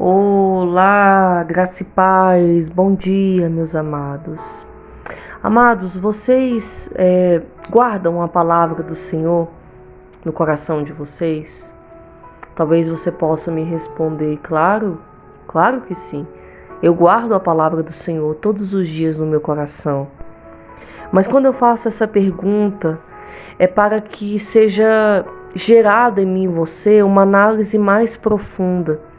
Olá, graça e paz, bom dia, meus amados. Amados, vocês guardam a palavra do Senhor no coração de vocês? Talvez você possa me responder, claro, claro que sim. Eu guardo a palavra do Senhor todos os dias no meu coração. Mas quando eu faço essa pergunta, é para que seja gerado em mim e você uma análise mais profunda.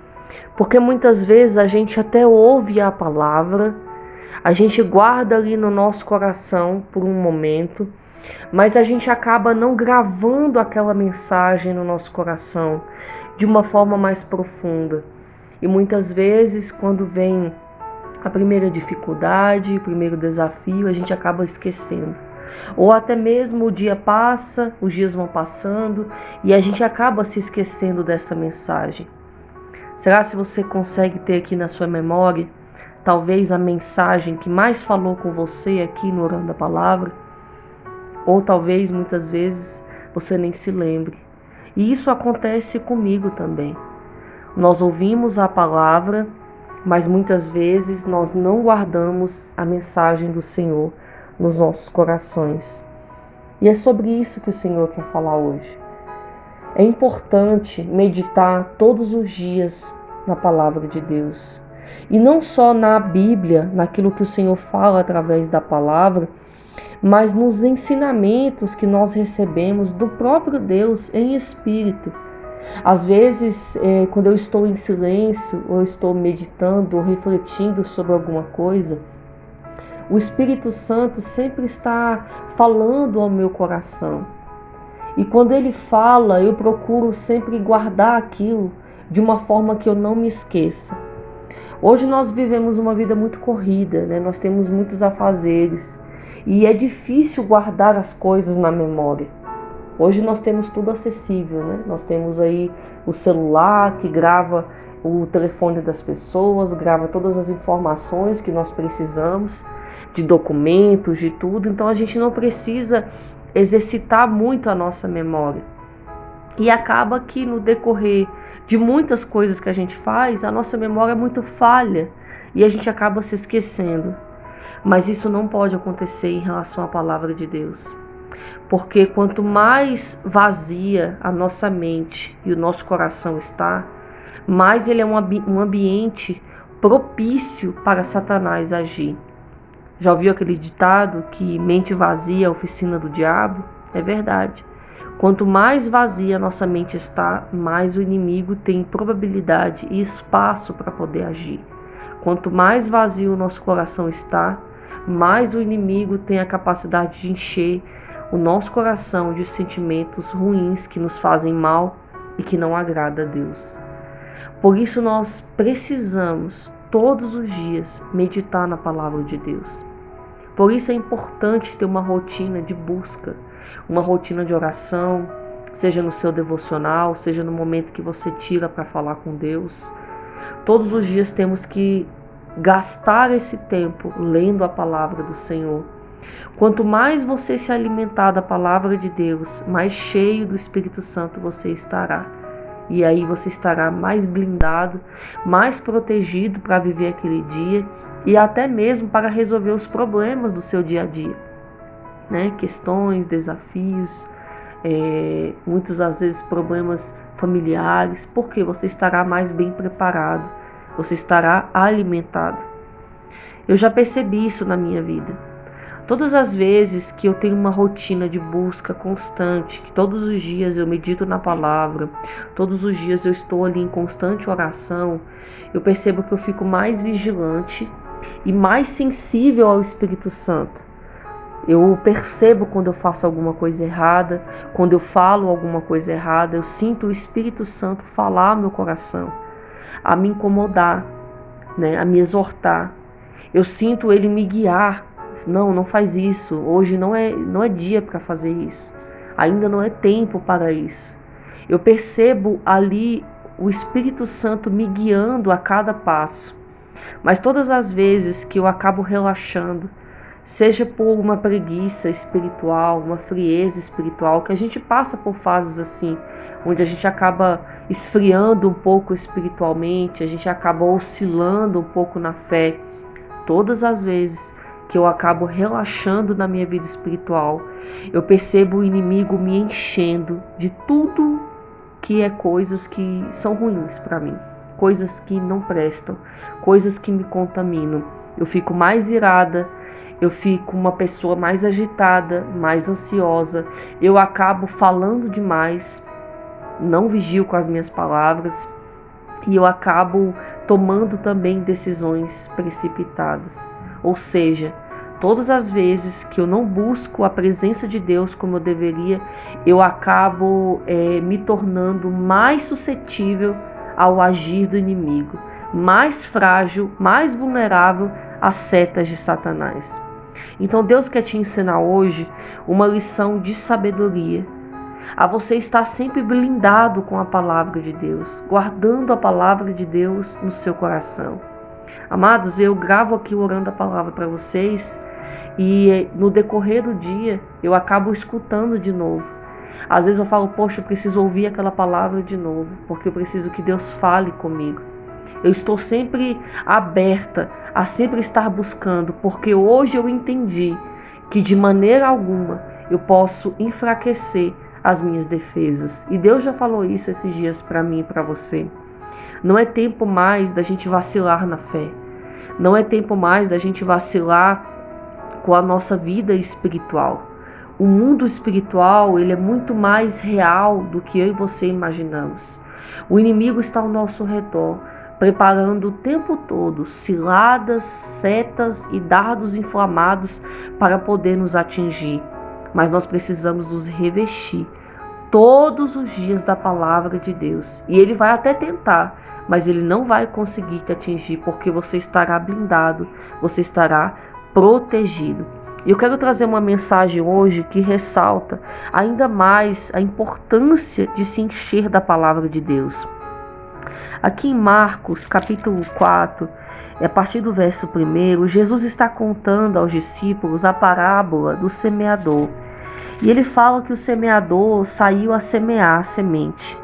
Porque muitas vezes a gente até ouve a palavra, a gente guarda ali no nosso coração por um momento, mas a gente acaba não gravando aquela mensagem no nosso coração de uma forma mais profunda. E muitas vezes, quando vem a primeira dificuldade, o primeiro desafio, a gente acaba esquecendo. Ou até mesmo o dia passa, os dias vão passando e a gente acaba se esquecendo dessa mensagem. Será se você consegue ter aqui na sua memória, talvez a mensagem que mais falou com você aqui no Orando a Palavra? Ou talvez muitas vezes você nem se lembre. E isso acontece comigo também. Nós ouvimos a palavra, mas muitas vezes nós não guardamos a mensagem do Senhor nos nossos corações. E é sobre isso que o Senhor quer falar hoje. É importante meditar todos os dias na palavra de Deus. E não só na Bíblia, naquilo que o Senhor fala através da palavra, mas nos ensinamentos que nós recebemos do próprio Deus em espírito. Às vezes, quando eu estou em silêncio, ou estou meditando, ou refletindo sobre alguma coisa, o Espírito Santo sempre está falando ao meu coração. E quando ele fala, eu procuro sempre guardar aquilo de uma forma que eu não me esqueça. Hoje nós vivemos uma vida muito corrida, né? Nós temos muitos afazeres e é difícil guardar as coisas na memória. Hoje nós temos tudo acessível, né? Nós temos aí o celular que grava o telefone das pessoas, grava todas as informações que nós precisamos, de documentos, de tudo. Então a gente não precisa exercitar muito a nossa memória. E acaba que no decorrer de muitas coisas que a gente faz, a nossa memória é muito falha e a gente acaba se esquecendo. Mas isso não pode acontecer em relação à palavra de Deus. Porque quanto mais vazia a nossa mente e o nosso coração está, mais ele é um ambiente propício para Satanás agir. Já ouviu aquele ditado que mente vazia é a oficina do diabo? É verdade. Quanto mais vazia a nossa mente está, mais o inimigo tem probabilidade e espaço para poder agir. Quanto mais vazio o nosso coração está, mais o inimigo tem a capacidade de encher o nosso coração de sentimentos ruins que nos fazem mal e que não agrada a Deus. Por isso nós precisamos todos os dias meditar na palavra de Deus. Por isso é importante ter uma rotina de busca, uma rotina de oração, seja no seu devocional, seja no momento que você tira para falar com Deus. Todos os dias temos que gastar esse tempo lendo a palavra do Senhor. Quanto mais você se alimentar da palavra de Deus, mais cheio do Espírito Santo você estará. E aí você estará mais blindado, mais protegido para viver aquele dia e até mesmo para resolver os problemas do seu dia a dia, né? Questões, desafios, muitas às vezes problemas familiares, porque você estará mais bem preparado, você estará alimentado. Eu já percebi isso na minha vida. Todas as vezes que eu tenho uma rotina de busca constante, que todos os dias eu medito na palavra, todos os dias eu estou ali em constante oração, eu percebo que eu fico mais vigilante e mais sensível ao Espírito Santo. Eu percebo quando eu faço alguma coisa errada, quando eu falo alguma coisa errada, eu sinto o Espírito Santo falar ao meu coração, a me incomodar, né, a me exortar. Eu sinto ele me guiar. Não faz isso. Hoje não é dia para fazer isso. Ainda não é tempo para isso. Eu percebo ali o Espírito Santo me guiando a cada passo. Mas todas as vezes que eu acabo relaxando, seja por uma preguiça espiritual, uma frieza espiritual, que a gente passa por fases assim, onde a gente acaba esfriando um pouco espiritualmente, a gente acaba oscilando um pouco na fé. Todas as vezes que eu acabo relaxando na minha vida espiritual, eu percebo o inimigo me enchendo de tudo que é coisas que são ruins para mim, coisas que não prestam, coisas que me contaminam. Eu fico mais irada, eu fico uma pessoa mais agitada, mais ansiosa, eu acabo falando demais, não vigio com as minhas palavras e eu acabo tomando também decisões precipitadas. Ou seja, todas as vezes que eu não busco a presença de Deus como eu deveria, eu acabo me tornando mais suscetível ao agir do inimigo, mais frágil, mais vulnerável às setas de Satanás. Então Deus quer te ensinar hoje uma lição de sabedoria, a você estar sempre blindado com a palavra de Deus, guardando a palavra de Deus no seu coração. Amados, eu gravo aqui orando a palavra para vocês e no decorrer do dia eu acabo escutando de novo. Às vezes eu falo, poxa, eu preciso ouvir aquela palavra de novo, porque eu preciso que Deus fale comigo. Eu estou sempre aberta a sempre estar buscando, porque hoje eu entendi que de maneira alguma eu posso enfraquecer as minhas defesas. E Deus já falou isso esses dias para mim e para você. Não é tempo mais da gente vacilar na fé. Não é tempo mais da gente vacilar com a nossa vida espiritual. O mundo espiritual, ele é muito mais real do que eu e você imaginamos. O inimigo está ao nosso redor, preparando o tempo todo ciladas, setas e dardos inflamados para poder nos atingir. Mas nós precisamos nos revestir todos os dias da palavra de Deus. E ele vai até tentar, mas ele não vai conseguir te atingir, porque você estará blindado, você estará protegido. E eu quero trazer uma mensagem hoje que ressalta ainda mais a importância de se encher da palavra de Deus. Aqui em Marcos, capítulo 4, a partir do verso 1, Jesus está contando aos discípulos a parábola do semeador. E ele fala que o semeador saiu a semear a semente.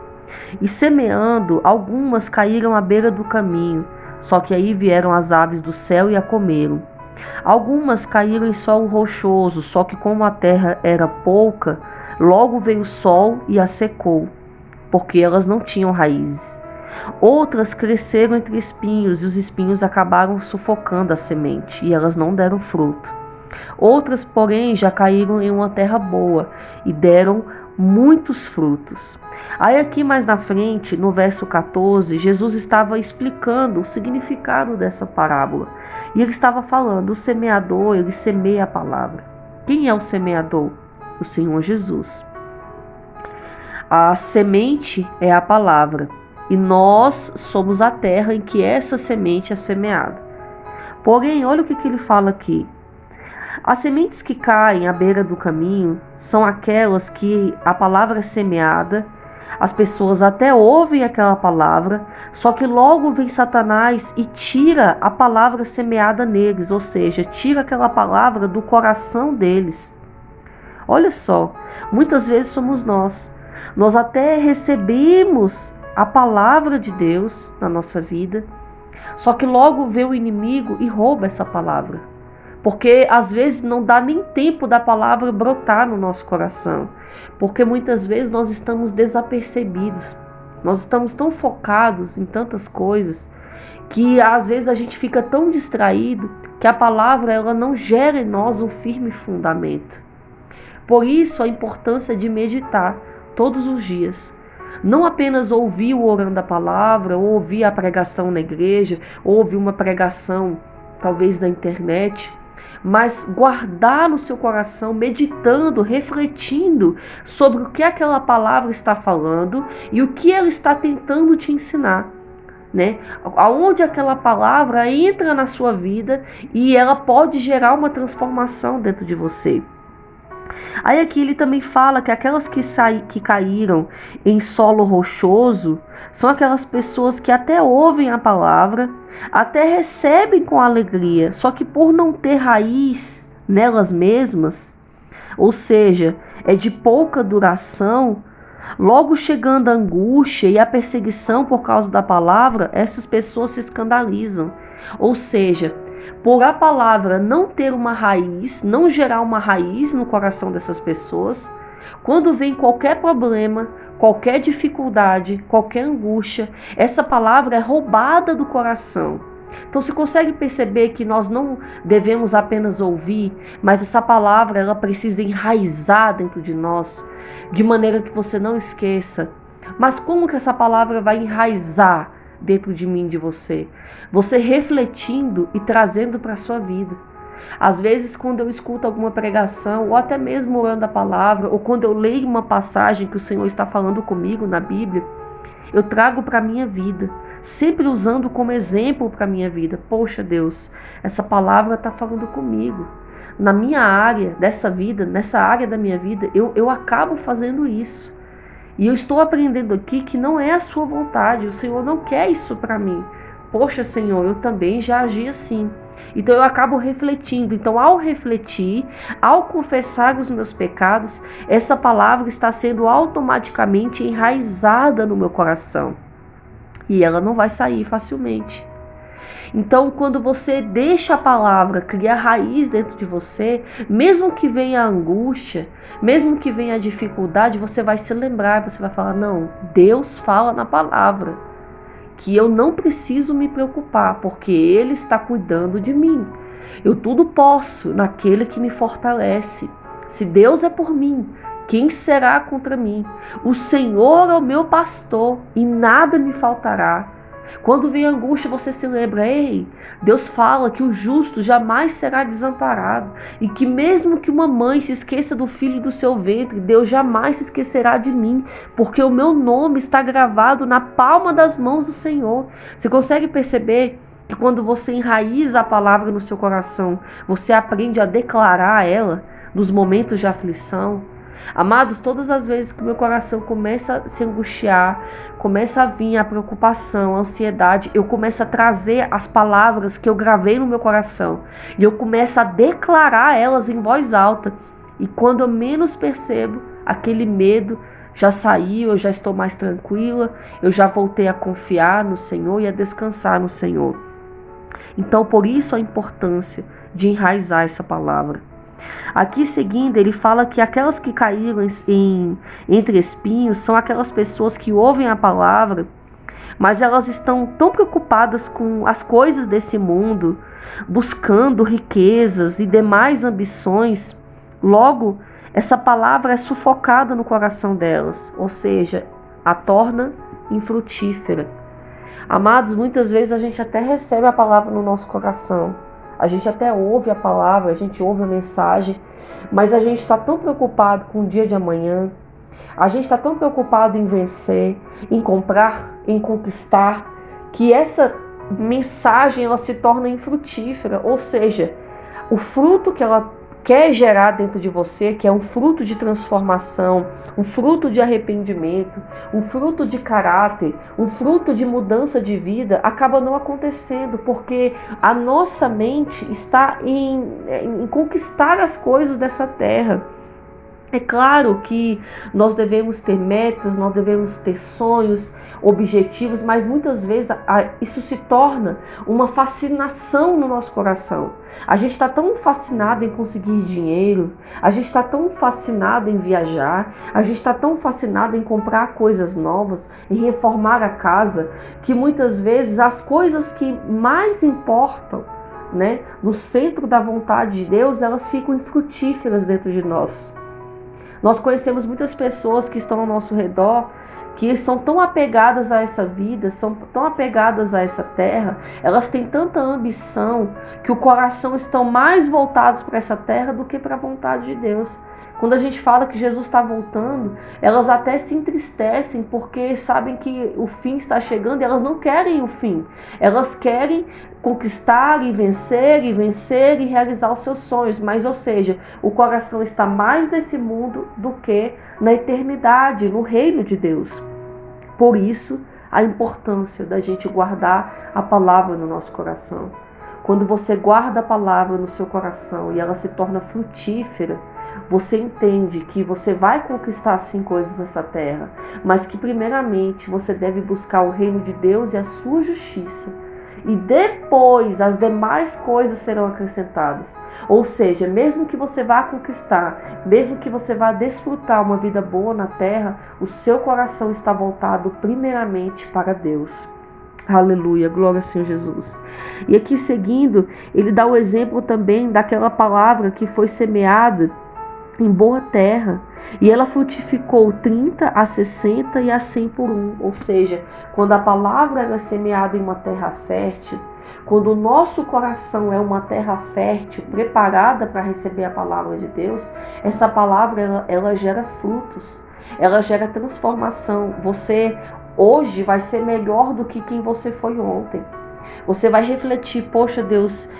E semeando, algumas caíram à beira do caminho, só que aí vieram as aves do céu e a comeram. Algumas caíram em solo rochoso, só que como a terra era pouca, logo veio o sol e a secou, porque elas não tinham raízes. Outras cresceram entre espinhos, e os espinhos acabaram sufocando a semente, e elas não deram fruto. Outras, porém, já caíram em uma terra boa, e deram muitos frutos. Aí aqui mais na frente, no verso 14, Jesus estava explicando o significado dessa parábola. E ele estava falando, o semeador, ele semeia a palavra. Quem é o semeador? O Senhor Jesus. A semente é a palavra. E nós somos a terra em que essa semente é semeada. Porém, olha o que ele fala aqui. As sementes que caem à beira do caminho são aquelas que a palavra é semeada, as pessoas até ouvem aquela palavra, só que logo vem Satanás e tira a palavra semeada neles, ou seja, tira aquela palavra do coração deles. Olha só, muitas vezes somos nós. Nós até recebemos a palavra de Deus na nossa vida, só que logo vem o inimigo e rouba essa palavra. Porque às vezes não dá nem tempo da palavra brotar no nosso coração. Porque muitas vezes nós estamos desapercebidos. Nós estamos tão focados em tantas coisas que às vezes a gente fica tão distraído que a palavra ela não gera em nós um firme fundamento. Por isso a importância de meditar todos os dias. Não apenas ouvir o orando a palavra, ou ouvir a pregação na igreja, ou ouvir uma pregação talvez na internet, mas guardar no seu coração, meditando, refletindo sobre o que aquela palavra está falando e o que ela está tentando te ensinar, né? Aonde aquela palavra entra na sua vida e ela pode gerar uma transformação dentro de você. Aí aqui ele também fala que aquelas que caíram em solo rochoso são aquelas pessoas que até ouvem a palavra, até recebem com alegria, só que por não ter raiz nelas mesmas, ou seja, é de pouca duração, Logo chegando a angústia e a perseguição por causa da palavra, essas pessoas se escandalizam. Ou seja, por a palavra não ter uma raiz, não gerar uma raiz no coração dessas pessoas, quando vem qualquer problema, qualquer dificuldade, qualquer angústia, essa palavra é roubada do coração. Então você consegue perceber que nós não devemos apenas ouvir, mas essa palavra ela precisa enraizar dentro de nós, de maneira que você não esqueça. Mas como que essa palavra vai enraizar dentro de mim, de você? Você refletindo e trazendo para a sua vida. Às vezes, quando eu escuto alguma pregação, ou até mesmo orando a palavra, ou quando eu leio uma passagem que o Senhor está falando comigo na Bíblia, eu trago para a minha vida, sempre usando como exemplo para a minha vida. Poxa Deus, essa palavra está falando comigo. Na minha área dessa vida, nessa área da minha vida, eu acabo fazendo isso. E eu estou aprendendo aqui que não é a sua vontade, o Senhor não quer isso para mim. Poxa Senhor, eu também já agi assim. Então eu acabo refletindo. Então ao refletir, ao confessar os meus pecados, essa palavra está sendo automaticamente enraizada no meu coração. E ela não vai sair facilmente. Então, quando você deixa a palavra criar raiz dentro de você, mesmo que venha a angústia, mesmo que venha a dificuldade, você vai se lembrar, você vai falar, não, Deus fala na palavra, que eu não preciso me preocupar, porque Ele está cuidando de mim. Eu tudo posso naquele que me fortalece. Se Deus é por mim, quem será contra mim? O Senhor é o meu pastor e nada me faltará. Quando vem a angústia, você se lembra, ei, Deus fala que o justo jamais será desamparado e que mesmo que uma mãe se esqueça do filho do seu ventre, Deus jamais se esquecerá de mim, porque o meu nome está gravado na palma das mãos do Senhor. Você consegue perceber que quando você enraiza a palavra no seu coração, você aprende a declarar ela nos momentos de aflição? Amados, todas as vezes que o meu coração começa a se angustiar, começa a vir a preocupação, a ansiedade, eu começo a trazer as palavras que eu gravei no meu coração e eu começo a declarar elas em voz alta. E quando eu menos percebo, aquele medo já saiu, eu já estou mais tranquila, eu já voltei a confiar no Senhor e a descansar no Senhor. Então, por isso a importância de enraizar essa palavra. Aqui seguindo, ele fala que aquelas que caíram entre espinhos são aquelas pessoas que ouvem a palavra, mas elas estão tão preocupadas com as coisas desse mundo, buscando riquezas e demais ambições. Logo, essa palavra é sufocada no coração delas, ou seja, a torna infrutífera. Amados, muitas vezes a gente até recebe a palavra no nosso coração, a gente até ouve a palavra, a gente ouve a mensagem, mas a gente está tão preocupado com o dia de amanhã, a gente está tão preocupado em vencer, em comprar, em conquistar, que essa mensagem ela se torna infrutífera, ou seja, o fruto que ela quer gerar dentro de você, que é um fruto de transformação, um fruto de arrependimento, um fruto de caráter, um fruto de mudança de vida, acaba não acontecendo, porque a nossa mente está em conquistar as coisas dessa terra. É claro que nós devemos ter metas, nós devemos ter sonhos, objetivos, mas muitas vezes isso se torna uma fascinação no nosso coração. A gente está tão fascinado em conseguir dinheiro, a gente está tão fascinado em viajar, a gente está tão fascinado em comprar coisas novas, em reformar a casa, que muitas vezes as coisas que mais importam, né, no centro da vontade de Deus, elas ficam infrutíferas dentro de nós. Nós conhecemos muitas pessoas que estão ao nosso redor, que são tão apegadas a essa vida, são tão apegadas a essa terra, elas têm tanta ambição que o coração estão mais voltados para essa terra do que para a vontade de Deus. Quando a gente fala que Jesus está voltando, elas até se entristecem porque sabem que o fim está chegando e elas não querem o fim. Elas querem conquistar e vencer e realizar os seus sonhos. Mas, ou seja, o coração está mais nesse mundo do que na eternidade, no reino de Deus. Por isso, a importância da gente guardar a palavra no nosso coração. Quando você guarda a palavra no seu coração e ela se torna frutífera, você entende que você vai conquistar sim coisas nessa terra, mas que primeiramente você deve buscar o reino de Deus e a sua justiça. E depois as demais coisas serão acrescentadas. Ou seja, mesmo que você vá conquistar, mesmo que você vá desfrutar uma vida boa na terra, o seu coração está voltado primeiramente para Deus. Aleluia, glória ao Senhor Jesus. E aqui seguindo, ele dá o exemplo também daquela palavra que foi semeada em boa terra, e ela frutificou 30, a 60 e a 100 por um. Ou seja, quando a palavra é semeada em uma terra fértil, quando o nosso coração é uma terra fértil, preparada para receber a palavra de Deus, essa palavra ela gera frutos, ela gera transformação. Você hoje vai ser melhor do que quem você foi ontem. Você vai refletir, poxa Deus,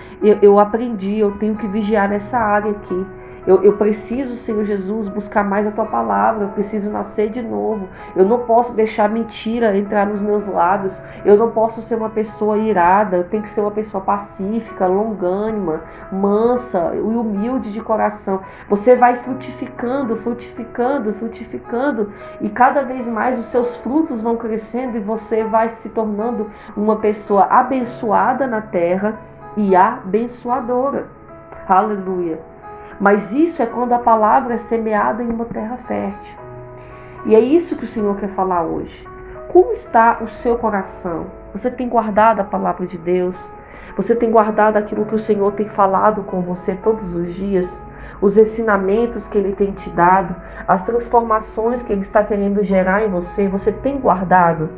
eu aprendi, eu tenho que vigiar nessa área aqui. Eu preciso, Senhor Jesus, buscar mais a Tua palavra. Eu preciso nascer de novo. Eu não posso deixar mentira entrar nos meus lábios. Eu não posso ser uma pessoa irada. Eu tenho que ser uma pessoa pacífica, longânima, mansa e humilde de coração. Você vai frutificando, frutificando, frutificando. E cada vez mais os seus frutos vão crescendo e você vai se tornando uma pessoa abençoada na terra e abençoadora. Aleluia. Mas isso é quando a palavra é semeada em uma terra fértil. E é isso que o Senhor quer falar hoje. Como está o seu coração? Você tem guardado a palavra de Deus? Você tem guardado aquilo que o Senhor tem falado com você todos os dias? Os ensinamentos que Ele tem te dado? As transformações que Ele está querendo gerar em você? Você tem guardado?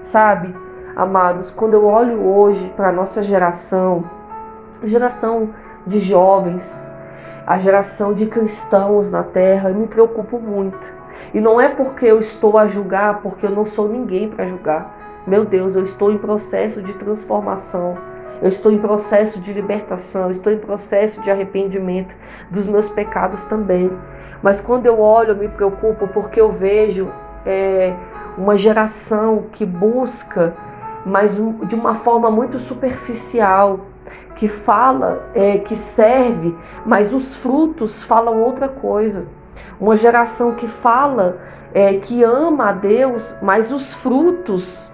Sabe, amados, quando eu olho hoje para a nossa geração de jovens, a geração de cristãos na terra, eu me preocupo muito. E não é porque eu estou a julgar, porque eu não sou ninguém para julgar. Meu Deus, eu estou em processo de transformação. Eu estou em processo de libertação. Eu estou em processo de arrependimento dos meus pecados também. Mas quando eu olho, eu me preocupo porque eu vejo uma geração que busca, mas de uma forma muito superficial, que fala, que serve, mas os frutos falam outra coisa. Uma geração que fala, que ama a Deus, mas os frutos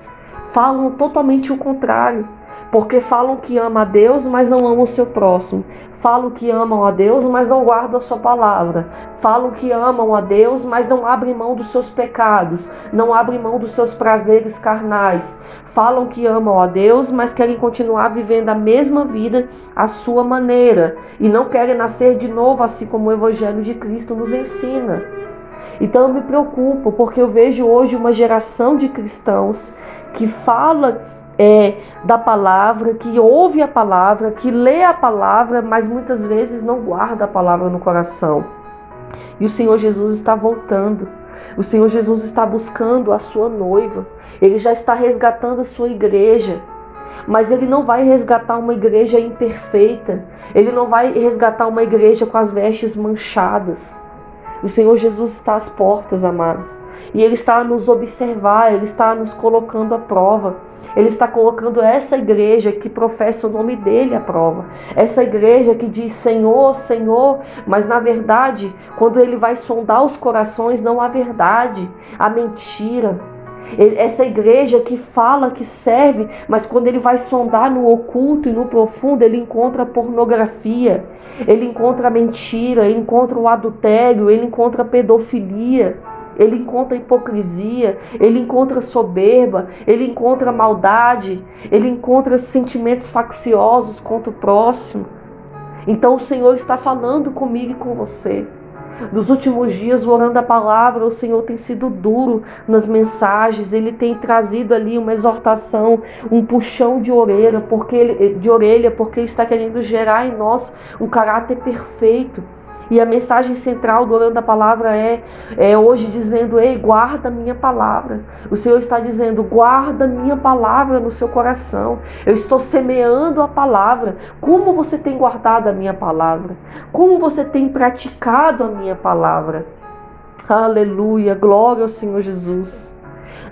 falam totalmente o contrário. Porque falam que ama a Deus, mas não amam o seu próximo. Falam que amam a Deus, mas não guardam a sua palavra. Falam que amam a Deus, mas não abrem mão dos seus pecados. Não abrem mão dos seus prazeres carnais. Falam que amam a Deus, mas querem continuar vivendo a mesma vida à sua maneira. E não querem nascer de novo, assim como o Evangelho de Cristo nos ensina. Então eu me preocupo, porque eu vejo hoje uma geração de cristãos que fala da palavra, que ouve a palavra, que lê a palavra, mas muitas vezes não guarda a palavra no coração. E o Senhor Jesus está voltando. O Senhor Jesus está buscando a sua noiva. Ele já está resgatando a sua igreja. Mas Ele não vai resgatar uma igreja imperfeita. Ele não vai resgatar uma igreja com as vestes manchadas. O Senhor Jesus está às portas, amados. E Ele está a nos observar, Ele está nos colocando à prova. Ele está colocando essa igreja que professa o nome dEle à prova. Essa igreja que diz Senhor, Senhor, mas na verdade, quando Ele vai sondar os corações, não há verdade, há mentira. Essa igreja que fala, que serve, mas quando ele vai sondar no oculto e no profundo, ele encontra pornografia, ele encontra mentira, ele encontra o adultério, ele encontra pedofilia, ele encontra hipocrisia, ele encontra soberba, ele encontra maldade, ele encontra sentimentos facciosos contra o próximo. Então o Senhor está falando comigo e com você. Nos últimos dias, orando a palavra, o Senhor tem sido duro nas mensagens. Ele tem trazido ali uma exortação, um puxão de orelha, porque Ele está querendo gerar em nós um caráter perfeito. E a mensagem central do Orando a Palavra é hoje dizendo: ei, guarda a minha palavra. O Senhor está dizendo: guarda a minha palavra no seu coração. Eu estou semeando a palavra. Como você tem guardado a minha palavra? Como você tem praticado a minha palavra? Aleluia, glória ao Senhor Jesus.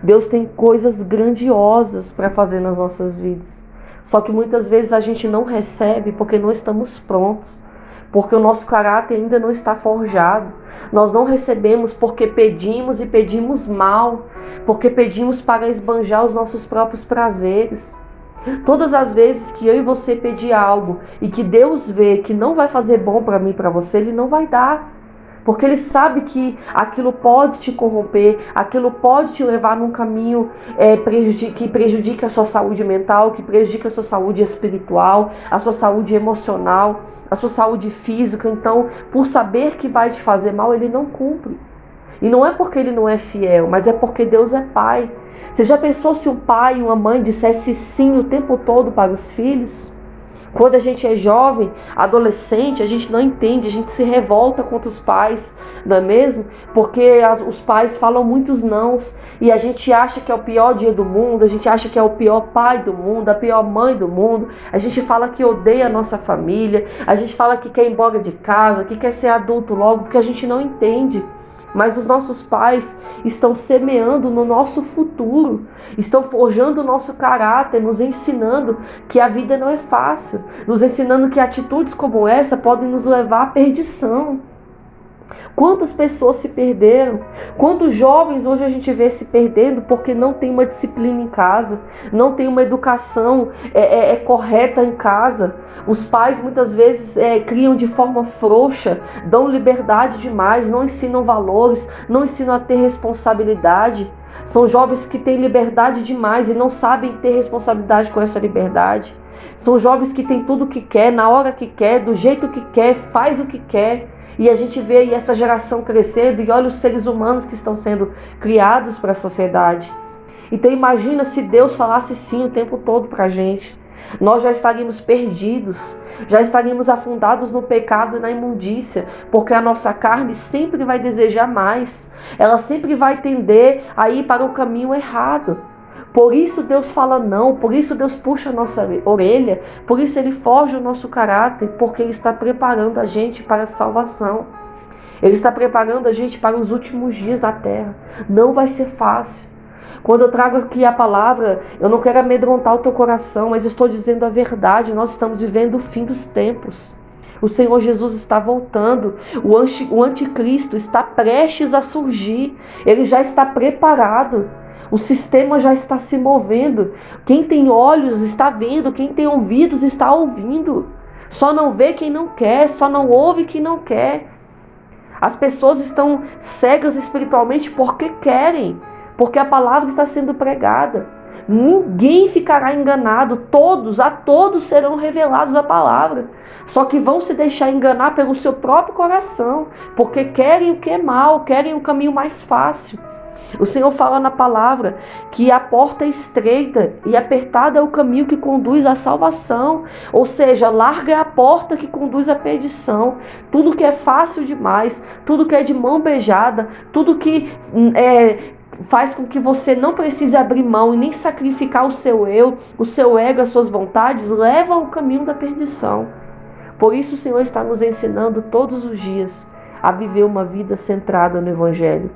Deus tem coisas grandiosas para fazer nas nossas vidas. Só que muitas vezes a gente não recebe porque não estamos prontos, porque o nosso caráter ainda não está forjado. Nós não recebemos porque pedimos e pedimos mal, porque pedimos para esbanjar os nossos próprios prazeres. Todas as vezes que eu e você pedir algo e que Deus vê que não vai fazer bom para mim e para você, Ele não vai dar. Porque Ele sabe que aquilo pode te corromper, aquilo pode te levar num caminho que prejudica a sua saúde mental, que prejudica a sua saúde espiritual, a sua saúde emocional, a sua saúde física. Então, por saber que vai te fazer mal, Ele não cumpre. E não é porque Ele não é fiel, mas é porque Deus é Pai. Você já pensou se um pai e uma mãe dissesse sim o tempo todo para os filhos? Quando a gente é jovem, adolescente, a gente não entende, a gente se revolta contra os pais, não é mesmo? Porque os pais falam muitos nãos e a gente acha que é o pior dia do mundo, a gente acha que é o pior pai do mundo, a pior mãe do mundo, a gente fala que odeia a nossa família, a gente fala que quer ir embora de casa, que quer ser adulto logo, porque a gente não entende. Mas os nossos pais estão semeando no nosso futuro, estão forjando o nosso caráter, nos ensinando que a vida não é fácil, nos ensinando que atitudes como essa podem nos levar à perdição. Quantas pessoas se perderam? Quantos jovens hoje a gente vê se perdendo porque não tem uma disciplina em casa, não tem uma educação correta em casa. Os pais muitas vezes criam de forma frouxa, dão liberdade demais, não ensinam valores, não ensinam a ter responsabilidade. São jovens que têm liberdade demais e não sabem ter responsabilidade com essa liberdade. São jovens que têm tudo o que quer, na hora que quer, do jeito que quer, faz o que quer. E a gente vê aí essa geração crescendo e olha os seres humanos que estão sendo criados para a sociedade. Então imagina se Deus falasse sim o tempo todo para a gente. Nós já estaríamos perdidos, já estaríamos afundados no pecado e na imundícia, porque a nossa carne sempre vai desejar mais, ela sempre vai tender a ir para o caminho errado. Por isso Deus fala não, por isso Deus puxa a nossa orelha, por isso Ele forja o nosso caráter, porque Ele está preparando a gente para a salvação. Ele está preparando a gente para os últimos dias da terra. Não vai ser fácil. Quando eu trago aqui a palavra, eu não quero amedrontar o teu coração, mas estou dizendo a verdade. Nós estamos vivendo o fim dos tempos. O Senhor Jesus está voltando. O anticristo está prestes a surgir. Ele já está preparado. O sistema já está se movendo. Quem tem olhos está vendo, quem tem ouvidos está ouvindo. Só não vê quem não quer, só não ouve quem não quer. As pessoas estão cegas espiritualmente porque querem, porque a palavra está sendo pregada. Ninguém ficará enganado, a todos serão revelados a palavra. Só que vão se deixar enganar pelo seu próprio coração, porque querem o que é mal, querem o caminho mais fácil. O Senhor fala na palavra que a porta é estreita e apertada é o caminho que conduz à salvação. Ou seja, larga é a porta que conduz à perdição. Tudo que é fácil demais, tudo que é de mão beijada, tudo que faz com que você não precise abrir mão e nem sacrificar o seu eu, o seu ego, as suas vontades, leva ao caminho da perdição. Por isso o Senhor está nos ensinando todos os dias a viver uma vida centrada no Evangelho.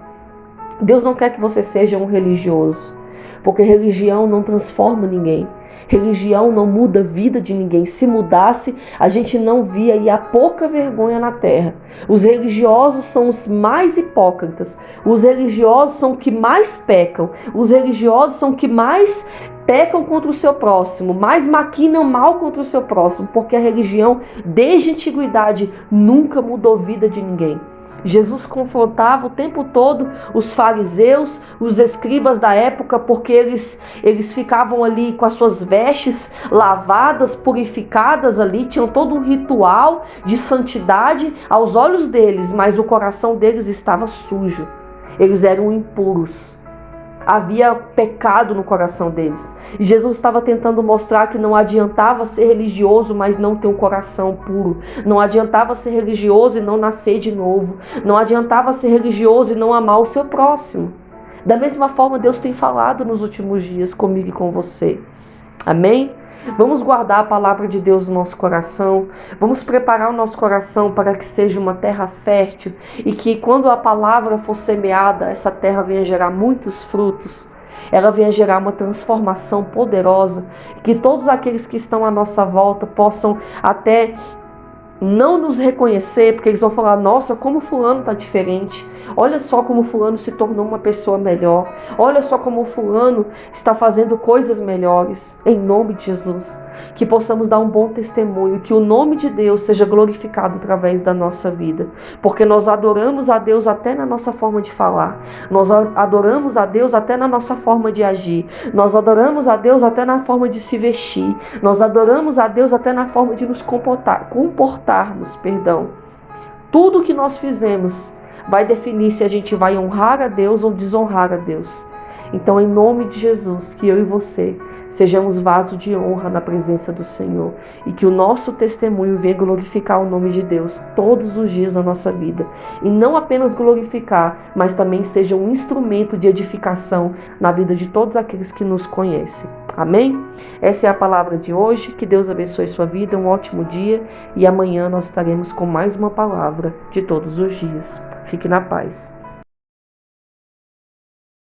Deus não quer que você seja um religioso, porque religião não transforma ninguém. Religião não muda a vida de ninguém. Se mudasse, a gente não via e há pouca vergonha na terra. Os religiosos são os mais hipócritas. Os religiosos são os que mais pecam. Os religiosos são os que mais pecam contra o seu próximo, mais maquinam mal contra o seu próximo, porque a religião, desde a antiguidade, nunca mudou a vida de ninguém. Jesus confrontava o tempo todo os fariseus, os escribas da época, porque eles ficavam ali com as suas vestes lavadas, purificadas ali, tinham todo um ritual de santidade aos olhos deles, mas o coração deles estava sujo, eles eram impuros. Havia pecado no coração deles. E Jesus estava tentando mostrar que não adiantava ser religioso, mas não ter um coração puro. Não adiantava ser religioso e não nascer de novo. Não adiantava ser religioso e não amar o seu próximo. Da mesma forma, Deus tem falado nos últimos dias comigo e com você. Amém? Vamos guardar a palavra de Deus no nosso coração. Vamos preparar o nosso coração para que seja uma terra fértil e que quando a palavra for semeada, essa terra venha gerar muitos frutos. ela venha gerar uma transformação poderosa, que todos aqueles que estão à nossa volta possam até não nos reconhecer, porque eles vão falar: nossa, como fulano está diferente, olha só como fulano se tornou uma pessoa melhor, olha só como fulano está fazendo coisas melhores. Em nome de Jesus, que possamos dar um bom testemunho, que o nome de Deus seja glorificado através da nossa vida, porque nós adoramos a Deus até na nossa forma de falar, nós adoramos a Deus até na nossa forma de agir, nós adoramos a Deus até na forma de se vestir, nós adoramos a Deus até na forma de nos comportarmos, perdão. Tudo que nós fizemos vai definir se a gente vai honrar a Deus ou desonrar a Deus. Então, em nome de Jesus, que eu e você sejamos vaso de honra na presença do Senhor e que o nosso testemunho venha glorificar o nome de Deus todos os dias da nossa vida. E não apenas glorificar, mas também seja um instrumento de edificação na vida de todos aqueles que nos conhecem. Amém? Essa é a palavra de hoje. Que Deus abençoe sua vida, um ótimo dia, e amanhã nós estaremos com mais uma palavra de todos os dias. Fique na paz.